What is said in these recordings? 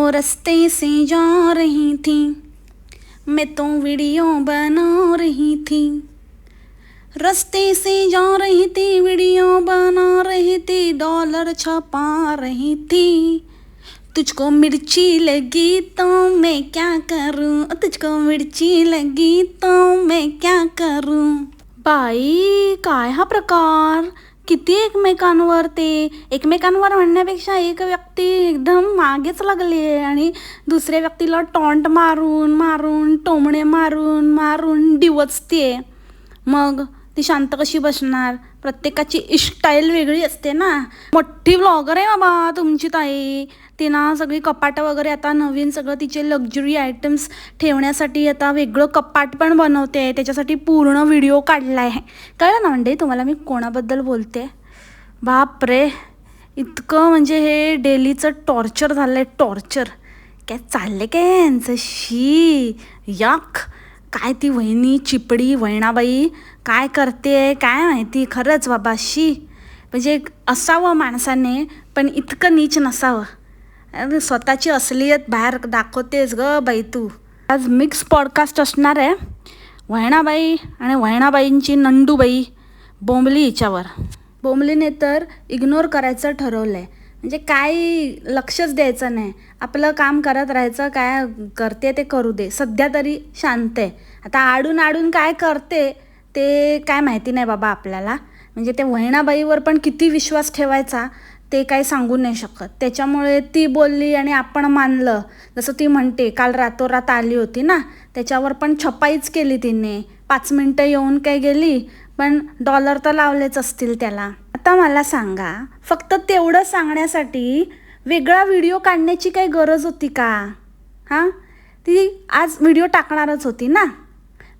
रास्ते से जा रही थी, मैं तो वीडियो बना रही थी। रास्ते से जा रही थी, वीडियो बना रही थी, डॉलर छपा रही थी। तुझको मिर्ची लगी तो मैं क्या करूं, तुझको मिर्ची लगी तो मैं क्या करूं। बाई, काय हा प्रकार! किती एकमेकांवर म्हणण्यापेक्षा एक व्यक्ती एकदम मागेच लागली आहे आणि दुसऱ्या व्यक्तीला टॉन्ट मारून मारून टोमणे मारून मारून डिवचते. मग ती शांत कशी बसणार? प्रत्येकाची स्टाईल वेगळी असते ना. मोठी व्लॉगर आहे बाबा तुमची ताई. ती ना सगळी कपाटं वगैरे आता नवीन सगळं तिचे लक्झरी आयटम्स ठेवण्यासाठी आता वेगळं कपाट पण बनवते. त्याच्यासाठी पूर्ण व्हिडिओ काढला आहे. कळलं ना म्हणजे तुम्हाला मी कोणाबद्दल बोलते? बापरे, इतकं म्हणजे हे डेलीचं टॉर्चर झालं आहे, टॉर्चर. काय चाललं काय यांचं? शी याक. काय ती वहिनी चिपडी वैणाबाई काय करते काय माहिती. खरंच बाबा, शी. म्हणजे असावं माणसाने, पण इतकं नीच नसावं. स्वतःची असलियत बाहेर दाखवतेस ग बाई तू. आज मिक्स पॉडकास्ट असणार आहे. वैणाबाई आणि वैणाबाईंची नंदूबाई बोंबली हिच्यावर. बोंबलीने तर इग्नोर करायचं ठरवलं आहे. म्हणजे काय लक्षच द्यायचं नाही, आपलं काम करत राहायचं. काय करते ते करू दे, सध्या तरी शांत आहे. आता आडून काय करते ते काय माहिती नाही बाबा आपल्याला. म्हणजे ते वैणाबाईवर पण किती विश्वास ठेवायचा ते काही सांगू नाही शकत. त्याच्यामुळे ती बोलली आणि आपण मानलं. जसं ती म्हणते काल रातोरात आली होती ना, त्याच्यावर पण छपाईच केली तिने. 5 मिनटं येऊन काय गेली, पण डॉलर तर लावलेच असतील त्याला. आता मला सांगा, फक्त तेवढं सांगण्यासाठी वेगळा व्हिडिओ काढण्याची काही गरज होती का? हां, ती आज व्हिडिओ टाकणारच होती ना.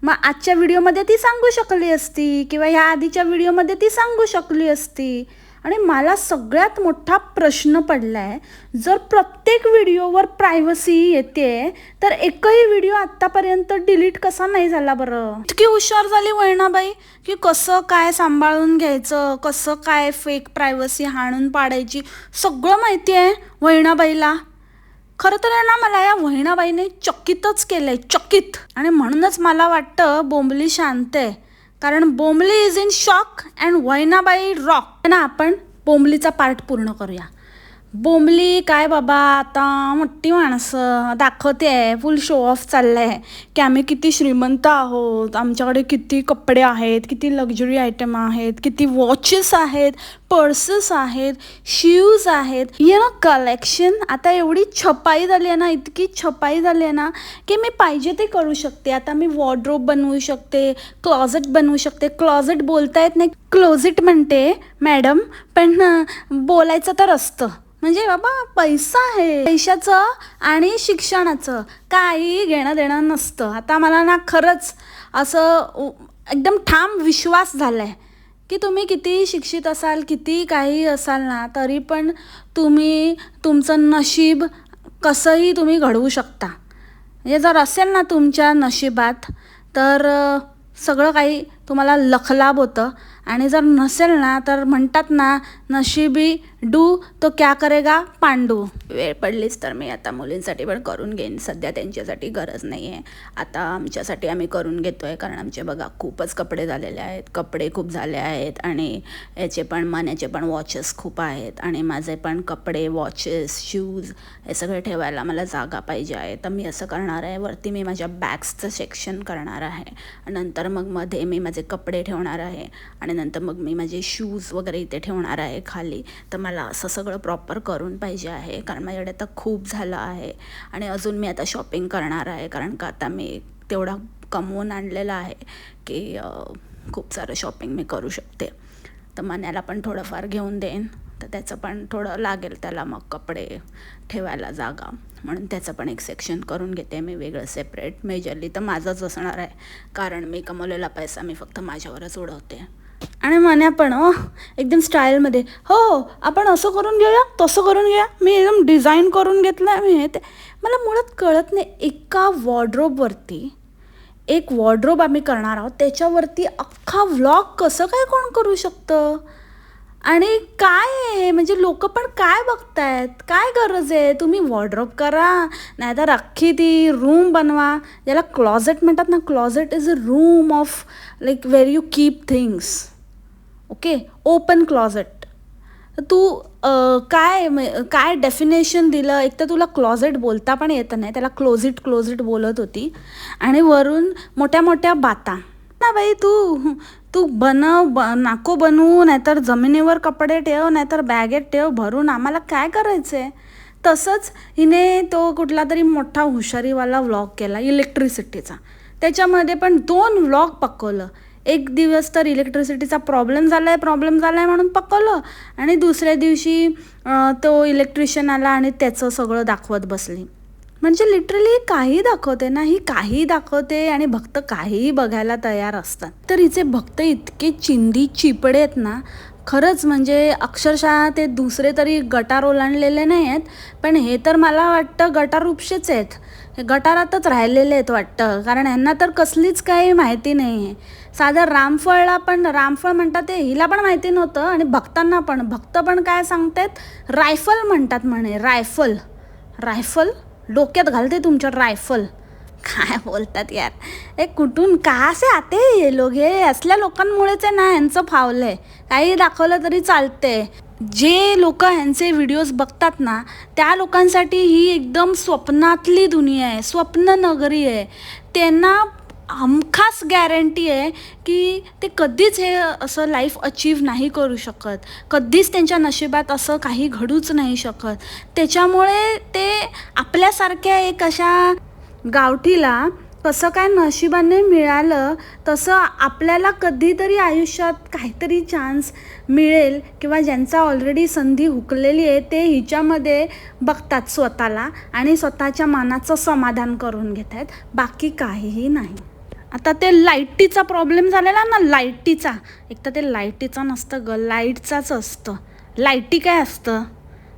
मग आजच्या व्हिडिओमध्ये ती सांगू शकली असती किंवा ह्या आधीच्या व्हिडिओमध्ये ती सांगू शकली असती. आणि मला सगळ्यात मोठा प्रश्न पडला आहे, जर प्रत्येक व्हिडिओवर प्रायव्हसी येते तर एकही व्हिडिओ आत्तापर्यंत डिलीट कसा नाही झाला बरं? इतकी हुशार झाली वैणाबाई की कसं काय सांभाळून घ्यायचं, कसं काय फेक प्रायव्हसी हाणून पाडायची, सगळं माहिती आहे वैणाबाईला. खरं तर आहे ना, मला या वैणाबाईने चकितच केलं आहे, चकित. आणि म्हणूनच मला वाटतं बोंबली शांत आहे, कारण Bombli is in shock and Vainabai rock ना. आपण बोंबलीचा पार्ट पूर्ण करूया. बोंबली काय बाबा, आता मोठी माणसं दाखवते आहे, फुल शो ऑफ चाललं आहे की आम्ही किती श्रीमंत आहोत, आमच्याकडे किती कपडे आहेत, किती लक्झरी आयटम आहेत, किती वॉचेस आहेत, पर्सेस आहेत, शूज आहेत, कलेक्शन. आता एवढी छपाई झाली आहे ना, इतकी छपाई झाली आहे ना की मी पाहिजे ते करू शकते. आता मी वॉर्डरोब बनवू शकते, क्लॉजेट बनवू शकते. क्लॉजेट बोलता येत नाही, क्लोजेट म्हणते मॅडम, पण बोलायचं तर असतं. म्हणजे बाबा पैसा आहे, पैशाचं आणि शिक्षणाचं काही घेणं देणं नसतं. आता मला ना खरंच असं एकदम ठाम विश्वास झाला आहे की तुम्ही किती शिक्षित असाल, किती काही असाल ना, तरी पण तुम्ही तुमचं नशीब कसंही तुम्ही घडवू शकता. म्हणजे जर असेल ना तुमच्या नशिबात तर सगळं काही तुम्हाला लखलाभ होतं. आणि जर नसेल ना तर म्हणतात ना, नशिबी डू तो क्या करेगा पांडू. वेळ पडलीच तर मी आता मुलींसाठी पण करून घेईन. सध्या त्यांच्यासाठी गरज नाही आहे. आता आमच्यासाठी आम्ही करून घेतो आहे, कारण आमचे बघा खूपच कपडे झालेले आहेत, कपडे खूप झाले आहेत आणि याचे पण मण्याचे पण वॉचेस खूप आहेत. आणि माझे पण कपडे, वॉचेस, शूज हे सगळे ठेवायला मला जागा पाहिजे आहे. तर मी असं करणार आहे, वरती मी माझ्या बॅग्सचं सेक्शन करणार आहे, नंतर मग मध्ये मी माझे कपडे ठेवणार आहे आणि नंतर मग मी माझे शूज वगैरे इथे ठेवणार आहे खाली. तर मला असं सगळं प्रॉपर करून पाहिजे आहे, कारण माझ्याकडे आता खूप झालं आहे. आणि अजून मी आता शॉपिंग करणार आहे, कारण का आता मी तेवढा कमवून आणलेलं आहे की खूप सारं शॉपिंग मी करू शकते. तर मण्याला पण थोडंफार घेऊन देईन, तर त्याचं पण थोडं लागेल त्याला मग कपडे ठेवायला जागा, म्हणून त्याचं पण एक सेक्शन करून घेते मी वेगळं सेपरेट. मेजरली तर माझंच असणार आहे, कारण मी कमवलेला पैसा मी फक्त माझ्यावरच उडवते. आणि मन्या पण एकदम स्टाईलमध्ये, हो आपण असं करून घेऊया, तसं करून घेऊया, मी एकदम डिझाईन करून घेतलं आहे मी. ते मला मुळात कळत नाही, एका वॉर्डरोबवरती एक वॉर्डरोब आम्ही करणार आहोत, त्याच्यावरती अख्खा व्लॉग कसं काय कोण करू शकतं? आणि काय आहे म्हणजे लोक पण काय बघतायत, काय गरज आहे? तुम्ही वॉर्डरोब करा, नाहीतर अख्खी ती रूम बनवा, ज्याला क्लॉझेट म्हणतात ना. Closet is a room of like where you keep things. Okay, open closet. तू काय डेफिनेशन दिलं? एक तर तुला क्लॉझेट बोलता पण येत नाही, त्याला क्लोझिट बोलत होती, आणि वरून मोठ्या मोठ्या बाता ना. बाई तू तू नाको बनवू, नाहीतर जमिनीवर कपडे ठेव, नाहीतर बॅगेत ठेव भरून, आम्हाला काय करायचं आहे? तसंच हिने तो कुठला तरी मोठा हुशारीवाला व्लॉग केला इलेक्ट्रिसिटीचा. त्याच्यामध्ये पण 2 व्लॉग पकवलं. एक दिवस तर इलेक्ट्रिसिटीचा प्रॉब्लेम झाला आहे म्हणून पकवलं, आणि दुसऱ्या दिवशी तो इलेक्ट्रिशियन आला आणि त्याचं सगळं दाखवत बसली. म्हणजे लिटरली काही दाखवते ना, ही काही दाखवते आणि भक्त काहीही बघायला तयार असतात. तर हिचे भक्त इतके चिंदी चिपडे आहेत ना, खरंच. म्हणजे अक्षरशः ते दुसरे तरी गटार ओलांडलेले नाही आहेत, पण हे तर मला वाटतं गटार उपशेच आहेत. हे गटारातच राहिलेले आहेत वाटतं, कारण ह्यांना तर कसलीच काही माहिती नाही आहे. साधं रामफळ म्हणतात ते हिला पण माहिती नव्हतं, आणि भक्तांना पण. भक्त पण काय सांगतात, रायफल म्हणतात म्हणे. रायफल डोक्यात घालते तुमच्या रायफल. काय बोलतात यार, हे कुठून का से आते हे लोक? हे असल्या लोकांमुळेच आहे ना ह्यांचं फावलंय. काही दाखवलं तरी चालते. जे लोक ह्यांचे व्हिडिओज बघतात ना, त्या लोकांसाठी ही एकदम स्वप्नातली दुनिया आहे, स्वप्न नगरी आहे. त्यांना हमखास गॅरंटी आहे की ते कधीच हे असं लाईफ अचीव नाही करू शकत, कधीच त्यांच्या नशिबात असं काही घडूच नाही शकत. त्याच्यामुळे ते आपल्यासारख्या एक अशा गावठीला कसं काय नशिबाने मिळालं, तसं आपल्याला कधीतरी आयुष्यात काहीतरी चान्स मिळेल, किंवा ज्यांचा ऑलरेडी संधी हुकलेली आहे ते हिच्यामध्ये बघतात स्वतःला, आणि स्वतःच्या मनाचं समाधान करून घेत आहेत, बाकी काहीही नाही. आता ते लाईटीचा प्रॉब्लेम झालेला ना, लाईटीचा. एक तर ते लाईटीचा नसतं ग, लाईटचाच असतं. लाईटी काय असतं?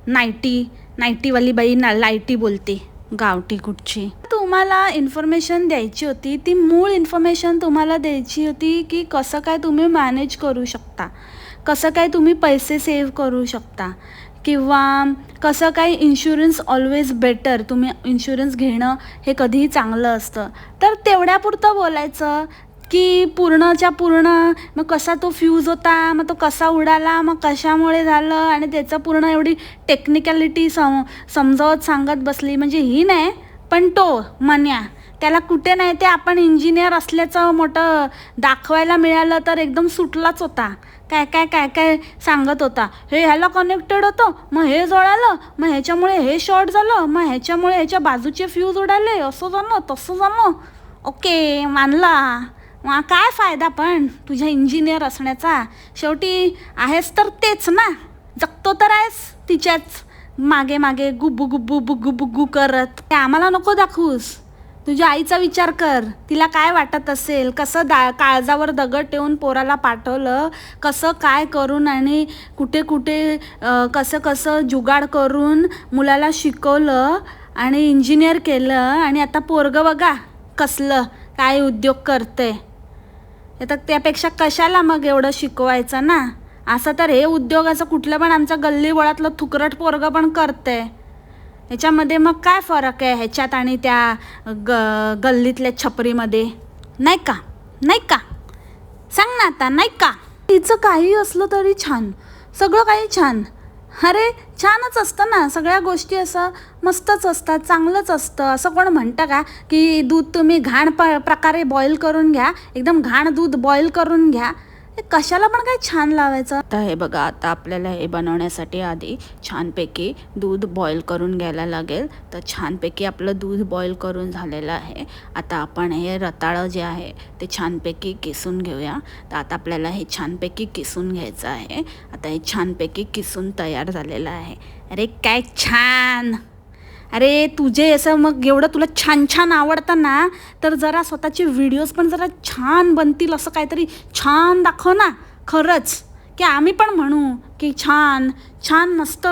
नाईटीवाली बाई ना लाईटी बोलते, गावठी कुठची. तुम्हाला इन्फॉर्मेशन द्यायची होती, ती मूळ इन्फॉर्मेशन तुम्हाला द्यायची होती की कसं काय तुम्ही मॅनेज करू शकता, कसं काय तुम्ही पैसे सेव्ह करू शकता, किंवा कसं काय इन्शुरन्स ऑलवेज बेटर, तुम्ही इन्शुरन्स घेणं हे कधीही चांगलं असतं. तर तेवढ्यापुरतं बोलायचं की पूर्णच्या पूर्ण मग कसा तो फ्यूज होता, मग तो कसा उडाला, मग कशामुळे झालं, आणि त्याचं पूर्ण एवढी टेक्निकॅलिटी समजावत सांगत बसली. म्हणजे ही नाही, पण तो मन्या, त्याला कुठे नाही ते आपण इंजिनियर असल्याचं मोठं दाखवायला मिळालं तर एकदम सुटलाच होता. काय काय काय काय सांगत होता, हे ह्याला कनेक्टेड होतं, मग हे जळालं, मग ह्याच्यामुळे हे शॉर्ट झालं, मग ह्याच्यामुळे ह्याच्या बाजूचे फ्यूज उडाले, असं झालं तसं झालं. ओके, मानला. मग काय फायदा पण तुझ्या इंजिनियर असण्याचा? शेवटी आहेस तर तेच ना, जगतो तर आहेस तिच्याच मागे मागे गुब्बू गुब्बू बुग्गू बुग्गू करत. ते आम्हाला नको दाखवूस. तुझ्या आईचा विचार कर, तिला काय वाटत असेल, कसं काळजावर दगड ठेवून पोराला पाठवलं, कसं काय करून आणि कुठे कुठे कसं कसं जुगाड करून मुलाला शिकवलं आणि इंजिनियर केलं, आणि आता पोरगं बघा कसलं काय उद्योग करते. तर त्यापेक्षा कशाला मग एवढं शिकवायचं ना. असं तर हे उद्योगाचं कुठलं पण आमच्या गल्लीबोळातलं थुकरट पोरगं पण करते. ह्याच्यामध्ये मग काय फरक आहे ह्याच्यात आणि त्या गल्लीतल्या छपरीमध्ये? नाही का सांग ना आता, नाही का? तिचं काही असलं तरी छान, सगळं काही छान. अरे छानच असतं ना, सगळ्या गोष्टी असं मस्तच असतात, चांगलंच असतं. असं कोण म्हणतं का की दूध तुम्ही घाण प्रकारे बॉईल करून घ्या, एकदम घाण दूध बॉईल करून घ्या, हे कशाला पण काय छान लावायचं? आता हे बघा, आता आपल्याला हे बनवण्यासाठी आधी छानपैकी दूध बॉईल करून घ्यायला लागेल. तर छानपैकी आपलं दूध बॉईल करून झालेलं आहे. आता आपण हे रताळं जे आहे ते छानपैकी किसून घेऊया. तर आता आपल्याला हे छानपैकी किसून घ्यायचं आहे. आता हे छानपैकी किसून तयार झालेलं आहे. अरे काय छान! अरे तुझे असं मग एवढं तुला छान छान आवडतं ना, तर जरा स्वतःचे व्हिडिओज पण जरा छान बनतील असं काहीतरी छान दाखव ना. खरंच की आम्ही पण म्हणू की छान छान मस्त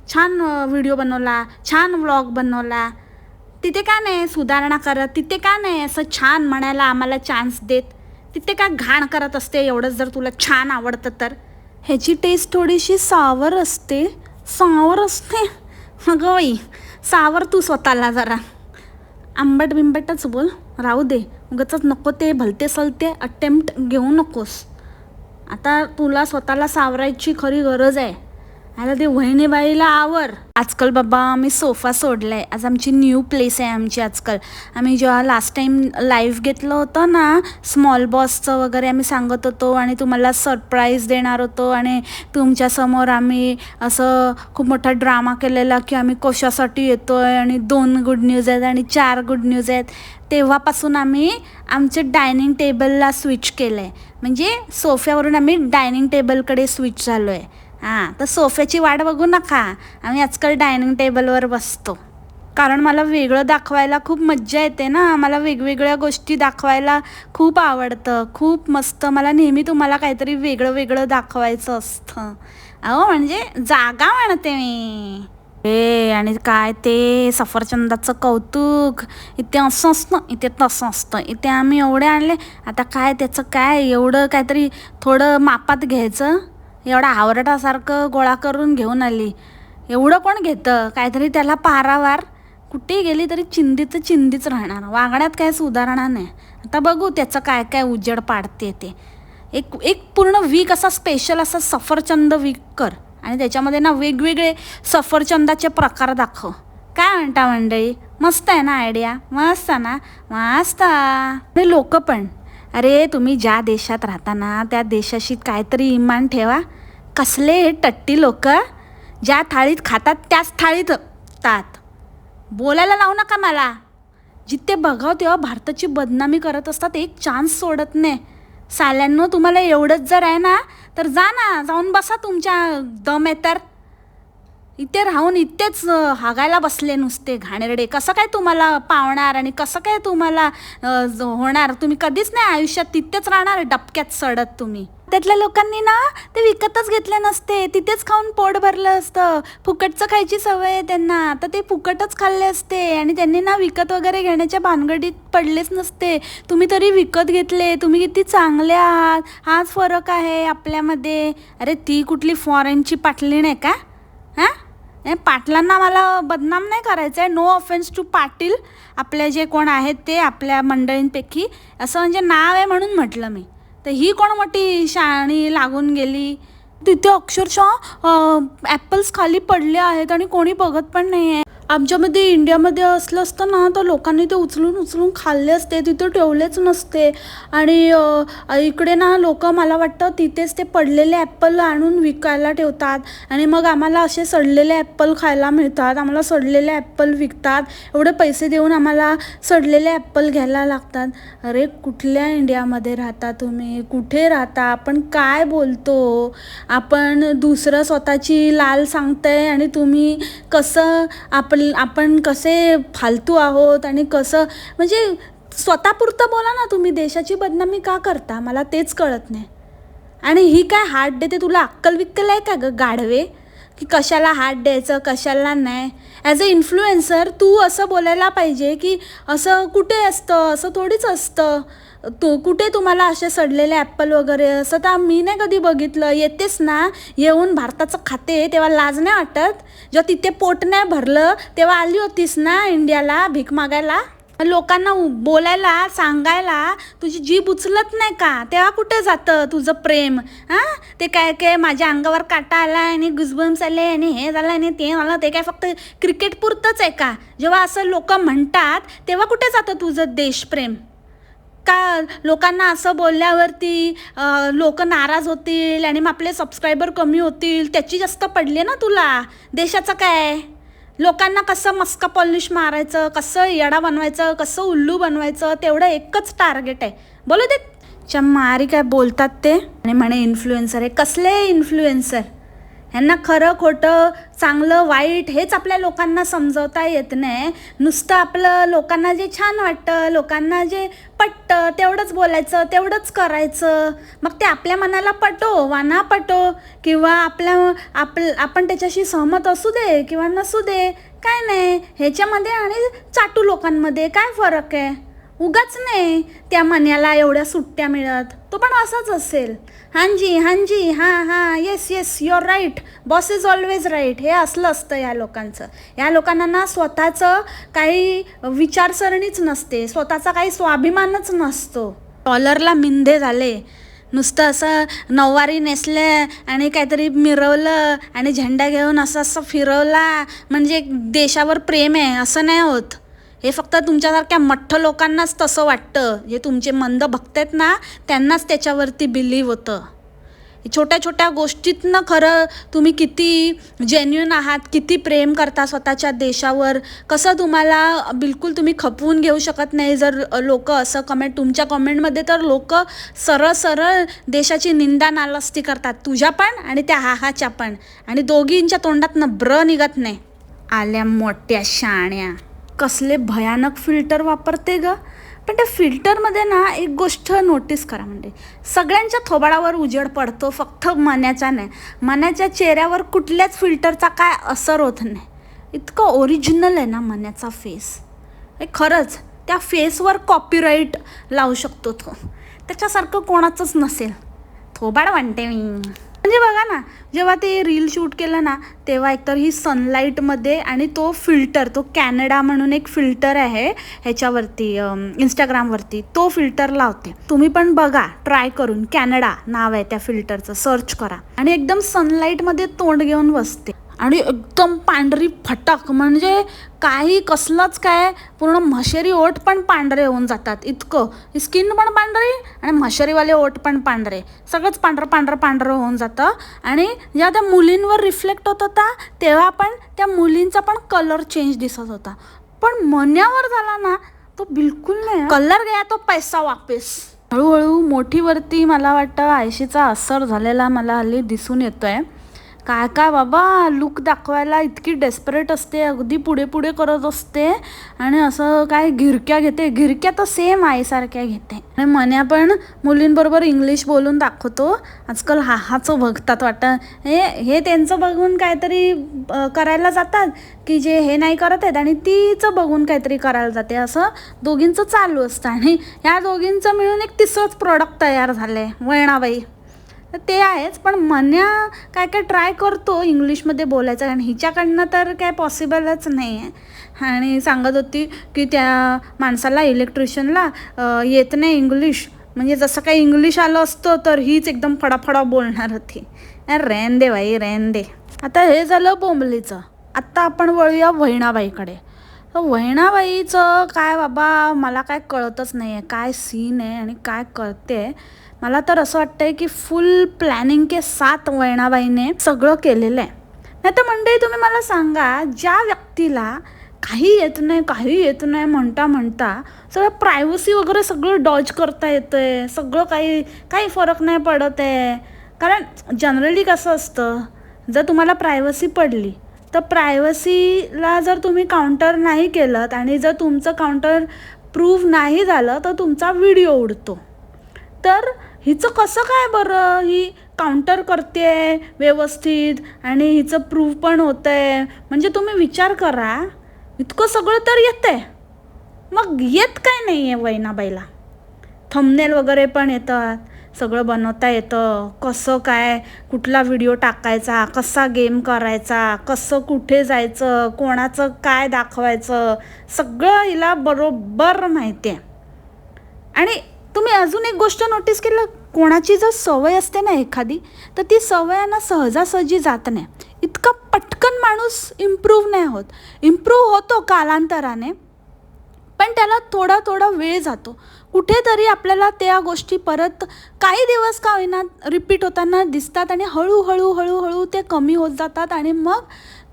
छान व्हिडिओ बनवला, छान व्लॉग बनवला. तिथे का नाही सुधारणा करत? तिथे का नाही असं छान म्हणायला आम्हाला चान्स देत? तिथे का घाण करत असते एवढंच जर तुला छान आवडतं तर? ह्याची टेस्ट थोडीशी सावर असते. सावर असते अगं बाई, सावर तू स्वतःला जरा. आंबट बिंबटच बोल, राहू दे. उगाचच नको ते भलते सलते अटेम्प्ट घेऊ नकोस. आता तुला स्वतःला सावरायची खरी गरज आहे. आता ते वहिनीबाईला आवर. आजकाल बाबा आम्ही सोफा सोडला आहे. आज आमची न्यू प्लेस आहे आमची आजकाल. आम्ही जेव्हा लास्ट टाईम लाईव्ह घेतलं होतं ना स्मॉल बॉसचं वगैरे, आम्ही सांगत होतो आणि तुम्हाला सरप्राईज देणार होतो आणि तुमच्यासमोर आम्ही असं खूप मोठा ड्रामा केलेला की आम्ही कशासाठी येतो आहे आणि 2 गुड न्यूज आहेत आणि 4 गुड न्यूज आहेत. तेव्हापासून आम्ही आमच्या डायनिंग टेबलला स्विच केलं आहे. म्हणजे सोफ्यावरून आम्ही डायनिंग टेबलकडे स्विच झालो आहे. हां, तर सोफ्याची वाट बघू नका. आम्ही आजकाल डायनिंग टेबलवर बसतो. कारण मला वेगळं दाखवायला खूप मज्जा येते ना. मला वेगवेगळ्या गोष्टी दाखवायला खूप आवडतं. खूप मस्त. मला नेहमी तुम्हाला काहीतरी वेगळं वेगळं दाखवायचं असतं. अहो म्हणजे जागा म्हणते मी. आणि काय ते सफरचंदाचं कौतुक. इथे असं असतं, इथे तसं असतं. इथे आम्ही एवढे आणले. आता काय त्याचं काय एवढं काहीतरी थोडं मापात घ्यायचं. एवढा आवरटासारखं गोळा करून घेऊन आली. एवढं कोण घेतं? काहीतरी त्याला पारावार. कुठेही गेली तरी चिंधीचं चिंधीच राहणार. वागण्यात काय सुधारणा नाही. आता बघू त्याचं काय काय उजेड पाडते ते. एक पूर्ण वीक असा स्पेशल असा सफरचंद वीक कर आणि त्याच्यामध्ये ना वेगवेगळे सफरचंदाचे प्रकार दाखव. काय म्हणता मंडळी? मस्त आहे ना आयडिया? मस्त ना? मस्त. आणि लोक पण, अरे तुम्ही ज्या देशात राहता ना त्या देशाशी काहीतरी इमान ठेवा. कसले टट्टी लोक, ज्या थाळीत खातात त्याच थाळीत तात. बोलायला लावू नका मला. जिथे बघाव तेव्हा भारताची बदनामी करत असतात. एक चान्स सोडत नाही. साल्यांनो, तुम्हाला एवढंच जर आहे ना तर जा ना, जाऊन बसा. तुमच्या दम आहे तर इथे राहून इथेच हागायला बसले नुसते घाणेरडे. कसं काय तुम्हाला पावणार आणि कसं काय तुम्हाला होणार? तुम्ही कधीच नाही आयुष्यात तिथेच राहणार डबक्यात सडत. तुम्ही त्यातल्या लोकांनी ना ते विकतच घेतले नसते, तिथेच खाऊन पोट भरलं असतं. फुकटचं खायची सवय आहे त्यांना, तर ते फुकटच खाल्ले असते आणि त्यांनी ना विकत वगैरे घेण्याच्या भानगडीत पडलेच नसते. तुम्ही तरी विकत घेतले. तुम्ही किती चांगले आहात. हाच फरक आहे आपल्यामध्ये. अरे ती कुठली फॉरेनची पाटली नाही का? हां, पाटलांना मला बदनाम नाही करायचं आहे. No offence to Patil. आपले जे कोण आहेत ते आपल्या मंडळींपैकी असं म्हणजे नाव आहे म्हणून म्हटलं मी. तर ही कोण मोठी शाणी लागून गेली. तिथे अक्षरशः ॲपल्स खाली पडले आहेत आणि कोणी बघत पण नाही आहे. आमच्यामध्ये इंडियामध्ये असलं असतं ना तर लोकांनी ते उचलून उचलून खाल्ले असते. तिथे ठेवलेच नसते. आणि इकडे ना लोक मला वाटतं तिथेच ते पडलेले ॲपल आणून विकायला ठेवतात आणि मग आम्हाला असे सडलेले ॲपल खायला मिळतात. आम्हाला सडलेले ॲपल विकतात. एवढे पैसे देऊन आम्हाला सडलेले ॲपल घ्यायला लागतात. अरे कुठल्या इंडियामध्ये राहता तुम्ही? कुठे राहता? आपण काय बोलतो? आपण दुसरं स्वतःची लाल सांगतंय आणि तुम्ही कसं आपण कसे फालतू आहोत आणि कसं म्हणजे स्वतःपुरतं बोला ना. तुम्ही देशाची बदनामी का करता? मला तेच कळत नाही. आणि ही काय हात देते? तुला अक्कल विक्कल आहे का ग गाढवे? की कशाला हात द्यायचं कशाला नाही? ॲज अ इन्फ्लुएन्सर तू असं बोलायला पाहिजे की असं कुठे असतं, असं थोडीच असतं. कुठे तुम्हाला असे सडलेले ॲपल वगैरे असं तर मी नाही कधी बघितलं. येतेस ना येऊन भारताचं खाते तेव्हा लाज नाही वाटत? जेव्हा तिथे पोट नाही भरलं तेव्हा आली होतीस ना इंडियाला भीक मागायला? लोकांना बोलायला सांगायला तुझी जीभ उचलत नाही का? तेव्हा कुठे जातं तुझं प्रेम? हां, ते काय काय माझ्या अंगावर काटा आला आणि गुजबम्स आले आणि हे झालं आणि ते झालं. ते काय फक्त क्रिकेट पुरतंच आहे का? जेव्हा असं लोक म्हणतात तेव्हा कुठे जातं तुझं देशप्रेम? का लोकांना असं बोलल्यावरती लोक नाराज होतील आणि मग आपले सबस्क्रायबर कमी होतील त्याची जास्त पडली ना तुला? देशाचं काय? लोकांना कसं मस्का पॉलिश मारायचं, कसं येडा बनवायचं, कसं उल्लू बनवायचं, तेवढं एकच टार्गेट आहे. बोलू दे चम्मारी काय बोलतात ते. आणि म्हणे इन्फ्लुएन्सर आहे. कसले इन्फ्लुएन्सर? ह्यांना खरं खोटं चांगलं वाईट हेच आपल्या लोकांना समजवता येत नाही. नुसतं आपलं लोकांना जे छान वाटतं, लोकांना जे पटतं तेवढंच बोलायचं, तेवढंच करायचं. मग ते आपल्या मनाला पटो वा ना पटो किंवा आपण त्याच्याशी सहमत असू दे किंवा नसू दे, काय नाही ह्याच्यामध्ये आणि चाटू लोकांमध्ये काय फरक आहे? उगाच नाही त्या मन्याला एवढ्या सुट्ट्या मिळत, तो पण असाच असेल. हांजी हांजी हां हां yes yes your right, boss is always right, हे असलं असतं या लोकांचं. या लोकांना ना स्वतःचं काही विचारसरणीच नसते, स्वतःचा काही स्वाभिमानच नसतो. डॉलरला मिंधे झाले, नुसतं असं नऊवारी नेसले आणि काहीतरी मिरवलं आणि झेंडा घेऊन असं असं फिरवला म्हणजे देशावर प्रेम आहे असं नाही होत. हे फक्त तुमच्यासारख्या मठ्ठ लोकांनाच तसं वाटतं, जे तुमचे मंद भक्त आहेत ना त्यांनाच त्याच्यावरती बिलीव्ह होतं. छोट्या छोट्या गोष्टीतनं खरं तुम्ही किती जेन्युइन आहात, किती प्रेम करता स्वतःच्या देशावर, कसं तुम्हाला बिलकुल तुम्ही खपवून घेऊ शकत नाही. जर लोक असं तुमच्या कमेंटमध्ये तर लोक सरळ सरळ देशाची निंदा नालस्ती करतात, तुझ्या पण आणि त्या हाहाच्या पण, आणि दोघींच्या तोंडातनं ब्र निघत नाही. आल्या मोठ्या शाण्या, कसले भयानक फिल्टर वापरते ग. पण त्या फिल्टरमध्ये ना एक गोष्ट नोटीस करा, म्हणजे सगळ्यांच्या थोबाडावर उजेड पडतो, फक्त मन्याचा नाही. मन्याच्या चेहऱ्यावर कुठल्याच फिल्टरचा काय असर होत नाही. इतकं ओरिजिनल आहे ना मन्याचा फेस. खरंच त्या फेसवर कॉपीराईट लावू शकतो तो, त्याच्यासारखं कोणाचंच नसेल. थोबाड म्हणते मी. म्हणजे बघा ना, जेव्हा ते रील शूट केलं ना तेव्हा एकतर ही सनलाईटमध्ये, आणि तो फिल्टर, तो कॅनडा म्हणून एक फिल्टर आहे ह्याच्यावरती इंस्टाग्रामवरती, तो फिल्टर लावते. तुम्ही पण बघा ट्राय करून, कॅनडा नाव आहे त्या फिल्टरचं, सर्च करा. आणि एकदम सनलाईटमध्ये तोंड घेऊन बसते आणि एकदम पांढरी फटक, म्हणजे काही कसलंच काय, पूर्ण मशेरी ओठ पण पांढरे होऊन जातात इतकं. स्किन पण पांढरी आणि मशेरीवाले ओठ पण पांढरे, सगळंच पांढरं पांढरं पांढरं होऊन जातं. आणि जेव्हा त्या मुलींवर रिफ्लेक्ट होत होता तेव्हा पण त्या मुलींचा पण कलर चेंज दिसत होता. पण मन्यावर झाला ना तो बिलकुल नाही, कलर गया तो पैसा वापस. हळूहळू मोठीवरती मला वाटतं आयशीचा असर झालेला मला हल्ली दिसून येतोय. काय काय बाबा, लुक दाखवायला इतकी डेस्परेट असते, अगदी पुढे पुढे करत असते, आणि असं काय गिरक्या घेते, गिरक्या तर सेम आईसारख्या घेते. आणि मन्या पण मुलींबरोबर इंग्लिश बोलून दाखवतो. आजकाल हाहाचं बघतात, वाटतं हे त्यांचं बघून काहीतरी करायला जातात की जे हे नाही करत आहेत, आणि तीचं बघून काहीतरी करायला जाते, असं दोघींचं चालू असतं. आणि या दोघींचं मिळून एक तिसरंच प्रोडक्ट तयार झालं आहे, वैणाबाई. ते आहेच, पण मन्या काय काय ट्राय करतो इंग्लिशमध्ये बोलायचं, आणि हिच्याकडनं तर काय पॉसिबलच नाही आहे. आणि सांगत होती की त्या माणसाला, इलेक्ट्रिशियनला येत नाही इंग्लिश, म्हणजे जसं काही इंग्लिश आलं असतं तर हीच एकदम फडाफडा बोलणार होती. रेन दे बाई, रेन दे. आता हे झालं बोंबलीचं. आत्ता आपण वळूया वैणाबाईकडे. वैणाबाईचं काय बाबा, मला काय कळतच नाही आहे, काय सीन आहे आणि काय करते. मला तर असं वाटतंय की फुल प्लॅनिंग के साथ वैणाबाईने सगळं केलेलं आहे. नाही तर मंडळी तुम्ही मला सांगा, ज्या व्यक्तीला काही येत नाही म्हणता सगळं प्रायव्हसी वगैरे सगळं डॉज करता येतंय, सगळं काही फरक नाही पडत आहे. कारण जनरली कसं असतं, जर तुम्हाला प्रायव्हसी पडली तर प्रायव्हसीला जर तुम्ही काउंटर नाही केलं आणि जर तुमचं काउंटर प्रूव्ह नाही झालं तर तुमचा व्हिडिओ उडतो. तर हिचं कसं काय बरं, ही काउंटर करते व्यवस्थित आणि हिचं प्रूव्ह पण होतं आहे. म्हणजे तुम्ही विचार करा, इतकं सगळं तर येतं आहे, मग येत काय नाही आहे वैणाबाईला. थंबनेल वगैरे पण येतात, सगळं बनवता येतं, कसं काय कुठला व्हिडिओ टाकायचा, कसा गेम करायचा, कसं कुठे जायचं, कोणाचं काय दाखवायचं, सगळं हिला बरोबर माहिती आहे. आणि तुम्ही अजून एक गोष्ट नोटीस केलं, कोणाची जर सवय असते ना एखादी, तर ती सवयांना सहजासहजी जात नाही. इतका पटकन माणूस इम्प्रूव्ह नाही होत. इम्प्रूव्ह होतो कालांतराने, पण त्याला थोडा वेळ जातो. कुठेतरी आपल्याला त्या गोष्टी परत काही दिवस का होईना रिपीट होताना दिसतात, आणि हळूहळू ते कमी होत जातात, आणि मग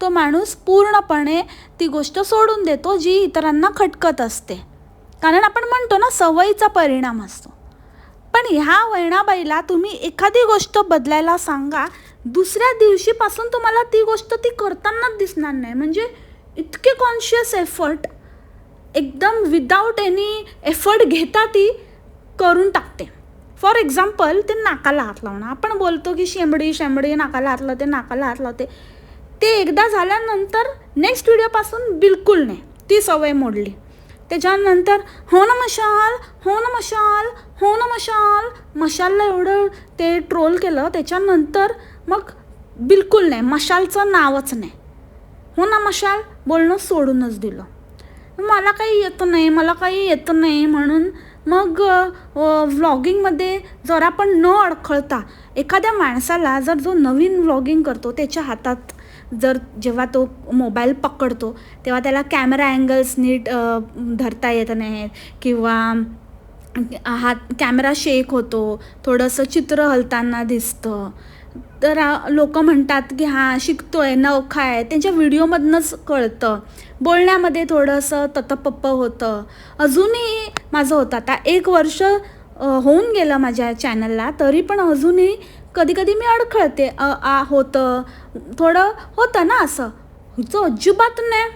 तो माणूस पूर्णपणे ती गोष्ट सोडून देतो जी इतरांना खटकत असते. कारण आपण म्हणतो ना, सवयीचा परिणाम असतो. पण ह्या वैणाबाईला तुम्ही एखादी गोष्ट बदलायला सांगा, दुसऱ्या दिवशीपासून तुम्हाला ती गोष्ट ती करतानाच दिसणार नाही. म्हणजे इतके कॉन्शियस एफर्ट, एकदम विदाऊट एनी एफर्ट घेता ती करून टाकते. फॉर एक्झाम्पल, ते नाकाला हात लावणं. आपण बोलतो की शेंबडी नाकाला हात लावते, ते एकदा झाल्यानंतर नेक्स्ट व्हिडिओपासून बिलकुल नाही, ती सवय मोडली. त्याच्यानंतर हो ना मशाल, हो ना मशाल, हो ना मशाल, मशालला एवढं ते ट्रोल केलं. त्याच्यानंतर मग बिलकुल नाही, मशालचं नावच नाही, हो ना मशाल बोलणं सोडूनच दिलं. मला काही येत नाही म्हणून मग व्लॉगिंगमध्ये जरा पण न अडखळता एखाद्या माणसाला जो नवीन व्लॉगिंग करतो त्याच्या हातात जेव्हा तो मोबाईल पकडतो तेव्हा त्याला कॅमेरा अँगल्स नीट धरता येत नाहीत किंवा हात कॅमेरा शेक होतो, थोडंसं चित्र हलताना दिसतं, तर लोक म्हणतात की हां शिकतोय, नवखा आहे. त्यांच्या व्हिडिओमधनंच कळतं. बोलण्यामध्ये थोडंसं ततपप्प होतं. अजूनही माझं होतं, आता 1 वर्ष होऊन गेलं माझ्या चॅनलला, तरी पण अजूनही कधी कधी मी अडखळते. होतं थोडं, होतं ना असं. हिचं अजिबात नाही,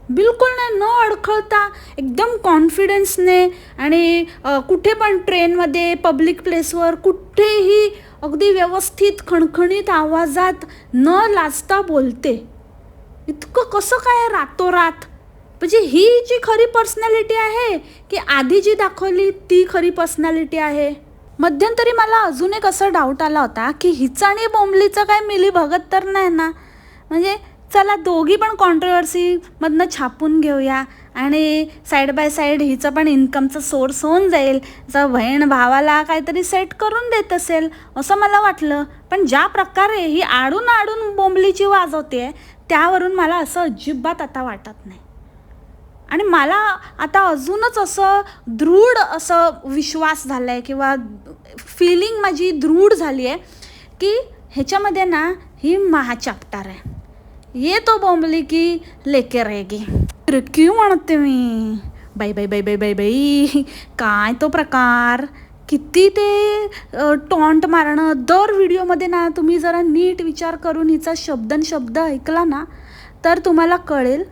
बिलकुल नाही, न अडखळता एकदम कॉन्फिडन्सने आणि कुठे पण ट्रेनमध्ये, पब्लिक प्लेसवर, कुठेही अगदी व्यवस्थित खणखणीत आवाजात न लाजता बोलते. इतकं कसं काय रातोरात? म्हणजे ही जी खरी पर्सनॅलिटी आहे की आधी जी दाखवली ती खरी पर्सनॅलिटी आहे? मध्यंतरी मला अजून एक असं डाऊट आला होता की हिचं आणि बोंबलीचं काय मिली भगत तर नाही ना. म्हणजे चला दोघी पण कॉन्ट्रोवर्सीमधनं छापून घेऊया आणि साईड बाय साईड हिचं पण इन्कमचा सोर्स होऊन जाईल. जर बहीण भावाला काहीतरी सेट करून देत असेल असं मला वाटलं. पण ज्या प्रकारे ही आडून आडून बोंबलीची वाजवते त्यावरून मला असं अजिबात आता वाटत नाही. आणि मला आता अजूनच असं दृढ असं विश्वास झाला आहे किंवा फिलिंग माझी दृढ झाली आहे की ह्याच्यामध्ये ना ही महाचाप्टर आहे. ये तो बोंबली की लेके रहेगी. क्यों म्हणते मी, बाई बाई बाई बाई बाई बाई, काय तो प्रकार. किती ते टॉन्ट मारणं दर व्हिडिओमध्ये ना. तुम्ही जरा नीट विचार करून हिचा शब्द ऐकला ना तर तुम्हाला कळेल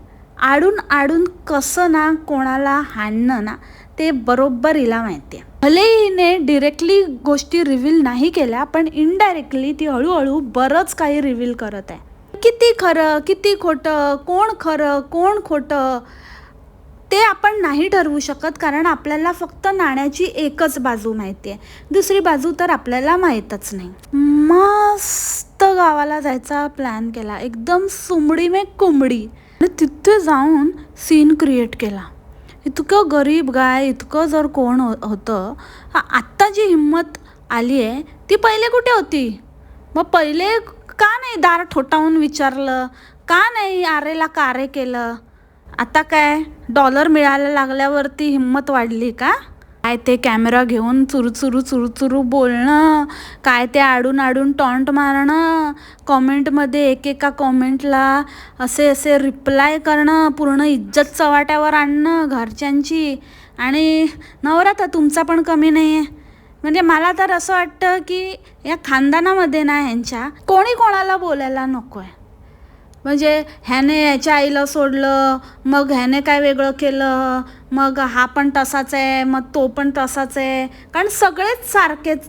आडून आडून कसं ना कोणाला हाणणं ना ते बरोबर हिला माहिती आहे. भले हिने डिरेक्टली गोष्टी रिव्हील नाही केल्या पण इनडायरेक्टली ती हळूहळू बरंच काही रिव्हील करत आहे. किती खरं किती खोटं, कोण खरं कोण खोटं ते आपण नाही ठरवू शकत, कारण आपल्याला फक्त नाण्याची एकच बाजू माहिती आहे, दुसरी बाजू तर आपल्याला माहीतच नाही. मस्त गावाला जायचा प्लॅन केला, एकदम सुमडी में कुंबडी, आणि तिथे जाऊन सीन क्रिएट केला. इतकं गरीब गाय, इतकं जर कोण होतं, आत्ता जी हिंमत आली आहे ती पहिले कुठे होती? मग पहिले का नाही दार ठोठावून विचारलं, का नाही आरेला कारे केलं? आता काय डॉलर मिळायला लागल्यावरती हिंमत वाढली का? काय ते कॅमेरा घेऊन चुरू बोलणं, काय ते आडून आडून टॉन्ट मारणं, कॉमेंटमध्ये एकेका कॉमेंटला असे रिप्लाय करणं, पूर्ण इज्जत चव्हाट्यावर आणणं घरच्यांची. आणि नवरा तर तुमचा पण कमी नाही आहे. म्हणजे मला तर असं वाटतं की या खानदानामध्ये ना ह्यांच्या कोणी कोणाला बोलायला नको आहे. म्हणजे ह्याने ह्याच्या आईला सोडलं, मग ह्याने काय वेगळं केलं, मग हा पण तसाच आहे, मग तो पण तसाच आहे, कारण सगळेच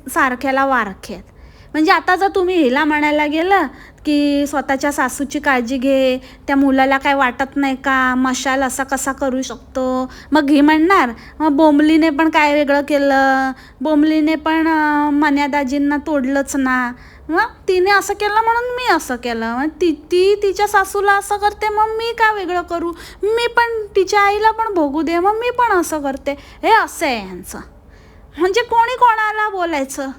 सारख्याला वारखे आहेत. म्हणजे आता जर तुम्ही हिला म्हणायला गेलं की स्वतःच्या सासूची काळजी घे, त्या मुलाला काय वाटत नाही का, मशाल असा कसा करू शकतो, मग ही म्हणणार मग बोंबलीने पण काय वेगळं केलं, बोंबलीने पण मन्यादाजींना तोडलंच ना, मग तिने असं केलं म्हणून मी असं केलं, मग ती तिच्या सासूला असं करते मग मी का वेगळं करू, मी पण तिच्या आईला पण भोगू दे, मग मी पण असं करते. हे असं आहे यांचं. म्हणजे कोणी कोणाला बोलायचं,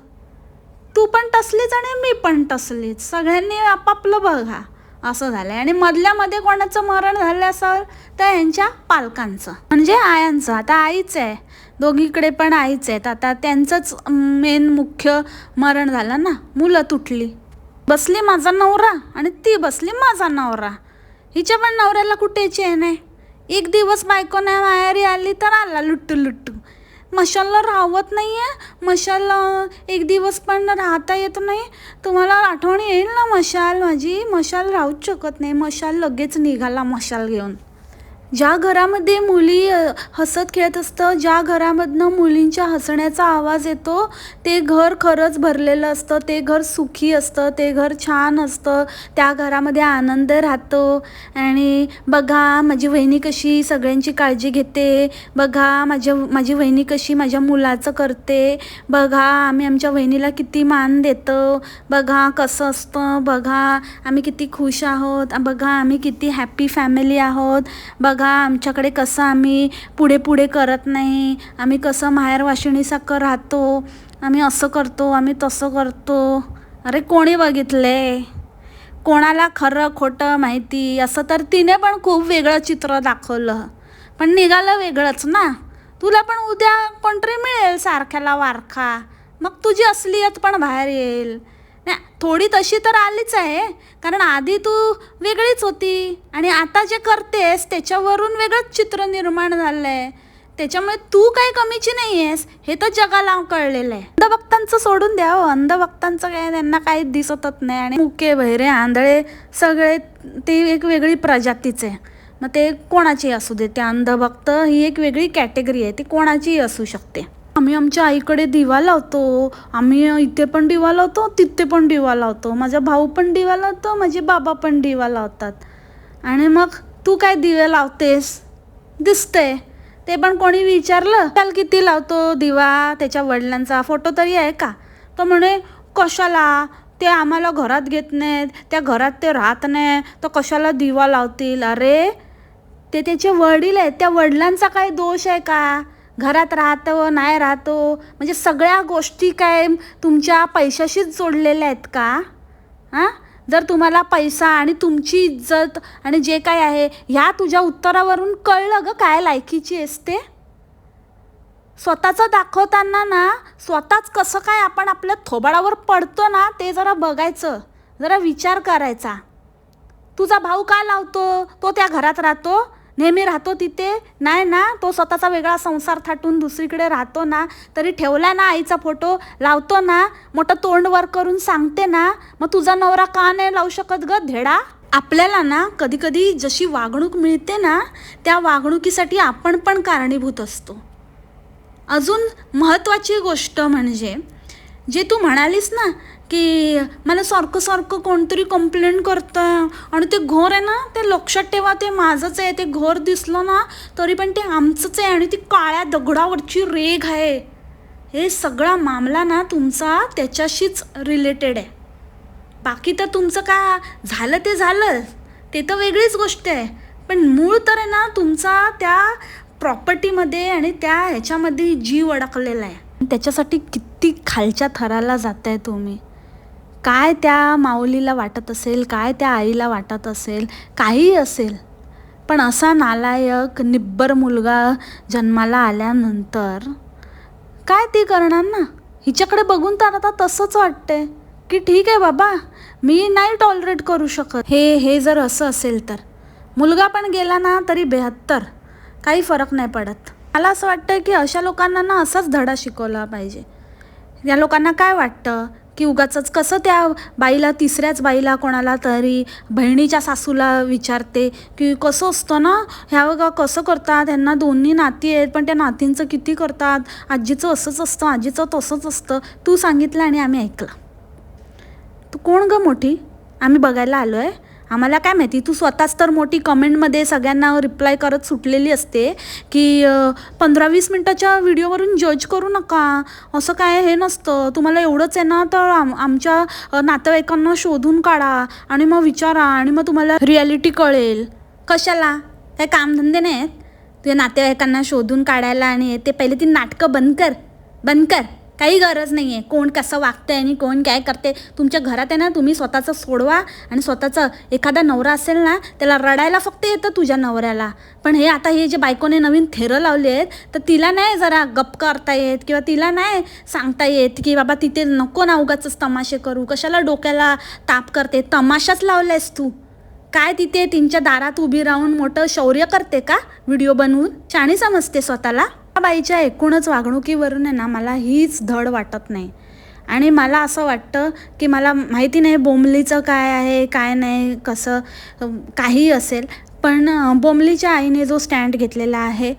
तू पण तसलीच आणि मी पण तसलीच, सगळ्यांनी आपापलं बघा असं झालं आहे. आणि मधल्यामध्ये कोणाचं मरण झालं असेल तर यांच्या पालकांचं, म्हणजे आयांचं. आता आईच आहे, दोघीकडे पण आईच आहेत. आता त्यांचंच मेन मुख्य मरण झालं ना, मुलं तुटली. बसली माझा नवरा आणि ती बसली माझा नवरा. हिच्या पण नवऱ्याला कुठे चैन आहे. एक दिवस बायको नाही माहेरी आली तर आला लुट्टू. मशालला राहत नाही आहे, मशाल एक दिवस पण राहता येत नाही. तुम्हाला आठवण येईल ना मशाल माझी, मशाल राहूच शकत नाही. मशाल लगेच निघाला मशाल घेऊन. ज्या घरामध्ये मुली हसत खेळत असतं, ज्या घरामधनं मुलींच्या हसण्याचा आवाज येतो, ते घर खरंच भरलेलं असतं, ते घर सुखी असतं, ते घर छान असतं, त्या घरामध्ये आनंद राहतो. आणि बघा माझी वहिनी कशी सगळ्यांची काळजी घेते, बघा माझी वहिनी कशी माझ्या मुलाचं करते, बघा आम्ही आमच्या वहिनीला किती मान देतो, बघा कसं असतं, बघा आम्ही किती खुश आहोत, बघा आम्ही किती हॅपी फॅमिली आहोत, बघा आमच्याकडे कसं आम्ही पुढे पुढे करत नाही, आम्ही कसं माहेर वाशिणीसारखं राहतो, आम्ही असं करतो, आम्ही तसं करतो. अरे कोणी बघितले, कोणाला खरं खोटं माहिती. असं तर तिने पण खूप वेगळं चित्र दाखवलं, पण निघालं वेगळंच ना. तुला पण उद्या कोणतरी मिळेल सारख्याला वारखा, मग तुझी असलीयत पण बाहेर येईल. नाही, थोडी तशी तर आलीच आहे, कारण आधी तू वेगळीच होती आणि आता जे करतेस त्याच्यावरून वेगळंच चित्र निर्माण झालं आहे. त्याच्यामुळे तू काही कमीची नाही आहेस हे तर जगाला कळलेलं आहे. अंधभक्तांचं सोडून द्या हो, अंधभक्तांचं काय, त्यांना काही दिसतच नाही. आणि मुके बहिरे आंधळे सगळे ते एक वेगळी प्रजातीचे, मग ते कोणाची असू दे. ते अंधभक्त ही एक वेगळी कॅटेगरी आहे, ती कोणाचीही असू शकते. आम्ही आमच्या आईकडे दिवा लावतो, आम्ही इथे पण दिवा लावतो, तिथे पण दिवा लावतो, माझा भाऊ पण दिवा लावतो, माझे बाबा पण दिवा लावतात. आणि मग तू काय दिवे लावतेस दिसते, ते पण कोणी विचारलं काल किती लावतो दिवा, त्याच्या वडिलांचा फोटो तरी आहे का, तो म्हणे कशाला, ते आम्हाला घरात घेत नाहीत, त्या घरात ते राहत नाही, तर कशाला दिवा लावतील. अरे ते त्याचे वडील आहेत, त्या वडिलांचा काय दोष आहे का, घरात राहतो नाही राहतो, म्हणजे सगळ्या गोष्टी काय तुमच्या पैशाशीच जोडलेल्या आहेत का. हां, जर तुम्हाला पैसा आणि तुमची इज्जत आणि जे काय आहे ह्या तुझ्या उत्तरावरून कळलं ग काय लायकीची असते. स्वतःचं दाखवताना ना स्वतःच कसं काय आपण आपल्या थोबाडावर पडतो ना, ते जरा बघायचं, जरा विचार करायचा. तुझा भाऊ का लावतो, तो त्या घरात राहतो, नेहमी राहतो तिथे नाही ना, तो स्वतःचा वेगळा संसार थाटून दुसरीकडे राहतो ना, तरी ठेवला ना आईचा फोटो, लावतो ना, मोठं तोंड वर करून सांगते ना, मग तुझा नवरा का नाही लावू शकत ग धेडा. आपल्याला ना कधी कधी जशी वागणूक मिळते ना, त्या वागणुकीसाठी आपण पण कारणीभूत असतो. अजून महत्त्वाची गोष्ट म्हणजे जे तू म्हणालीस ना की मला सारखं सारखं कोणतरी कंप्लेंट करतं आणि ते घर आहे ना, ते लक्षात ठेवा ते माझंच आहे, ते घर दिसलं ना तरी पण ते आमचंच आहे आणि ती काळ्या दगडावरची रेघ आहे. हे सगळा मामला ना तुमचा त्याच्याशीच रिलेटेड आहे. बाकी तर तुमचं का झालं ते झालं, ते तर वेगळीच गोष्ट आहे, पण मूळ तर आहे ना तुमचा त्या प्रॉपर्टीमध्ये आणि त्या ह्याच्यामध्ये जीव अडकलेला आहे. त्याच्यासाठी किती खालच्या थराला जाताय तुम्ही. काय त्या माऊलीला वाटत असेल, काय त्या आईला वाटत असेल, काहीही असेल, पण असा नालायक निब्बर मुलगा जन्माला आल्यानंतर काय ती करणार ना. हिच्याकडे बघून तर आता तसंच वाटतंय की ठीक आहे बाबा, मी नाही टॉलरेट करू शकत हे जर असं असेल तर. मुलगा पण गेला ना तरी 72, काही फरक नाही पडत. मला असं वाटतं की अशा लोकांना ना असाच धडा शिकवला पाहिजे. या लोकांना काय वाटतं की उगाचच कसं त्या बाईला, तिसऱ्याच बाईला कोणाला तरी बहिणीच्या सासूला विचारते की कसं असतं ना, ह्या बघा कसं करतात, ह्यांना दोन्ही नाती आहेत पण त्या नातींचं किती करतात, आजीचं असंच असतं, आजीचं तसंच असतं. तू सांगितलं आणि आम्ही ऐकलं. तू कोण ग मोठी, आम्ही बघायला आलो आहे, आम्हाला काय माहिती. तू स्वतःच तर मोठी कमेंटमध्ये सगळ्यांना रिप्लाय करत सुटलेली असते की 15-20 मिनटाच्या व्हिडिओवरून जज करू नका, असं काय हे नसतं, तुम्हाला एवढंच आहे ना तर आमच्या नातेवाईकांना शोधून काढा आणि मग विचारा आणि मग तुम्हाला रिॲलिटी कळेल. कशाला, काय कामधंदे नाहीत तुझ्या नातेवाईकांना शोधून काढायला. आणि ते पहिले ती नाटकं बंद कर, काही गरज नाही आहे. कोण कसं वागतं आहे आणि कोण काय करते तुमच्या घरात आहे ना, तुम्ही स्वतःचं सोडवा. आणि स्वतःचं एखादा नवरा असेल ना त्याला रडायला फक्त येतं तुझ्या नवऱ्याला, पण हे आता हे जे बायकोने नवीन थेरं लावले आहेत तर तिला नाही जरा गप करता येत किंवा तिला नाही सांगता येत की बाबा तिथे नको ना उगाचच तमाशे करू, कशाला डोक्याला ताप करते, तमाशाच लावलेस तू काय. तिथे तिच्या दारात उभी राहून मोठं शौर्य करते का व्हिडिओ बनवून, शाणी समजते स्वतःला. बाईच्या एकूणच वागणुकीवरून आहे ना मला हीच धड वाटत नाही. आणि मला असं वाटतं की मला माहिती नाही बोंबलीचं काय आहे काय नाही, कसं काही असेल, पण बोमलीच्या आईने जो स्टँड घेतलेला आहे,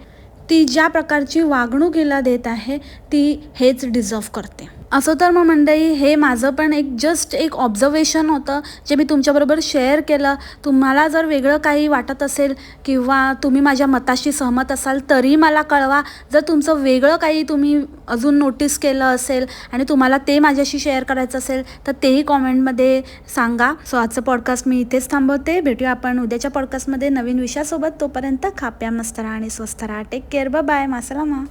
ती ज्या प्रकारची वागणूक हिला देत आहे ती हेच डिझर्व करते. असं तर मग मंडळी, हे माझं पण जस्ट एक ऑब्झर्वेशन होतं जे मी तुमच्याबरोबर शेअर केलं. तुम्हाला जर वेगळं काही वाटत असेल किंवा तुम्ही माझ्या मताशी सहमत असाल तरी मला कळवा. जर तुमचं वेगळं काही तुम्ही अजून नोटीस केलं असेल आणि तुम्हाला ते माझ्याशी शेअर करायचं असेल तर तेही कॉमेंटमध्ये सांगा. सो आजचं पॉडकास्ट मी इथेच थांबवते. भेटूया आपण उद्याच्या पॉडकास्टमध्ये नवीन विषयासोबत. तोपर्यंत खा प्या मस्त राहा आणि स्वस्त राहा. Take care. बाय. मासलामा.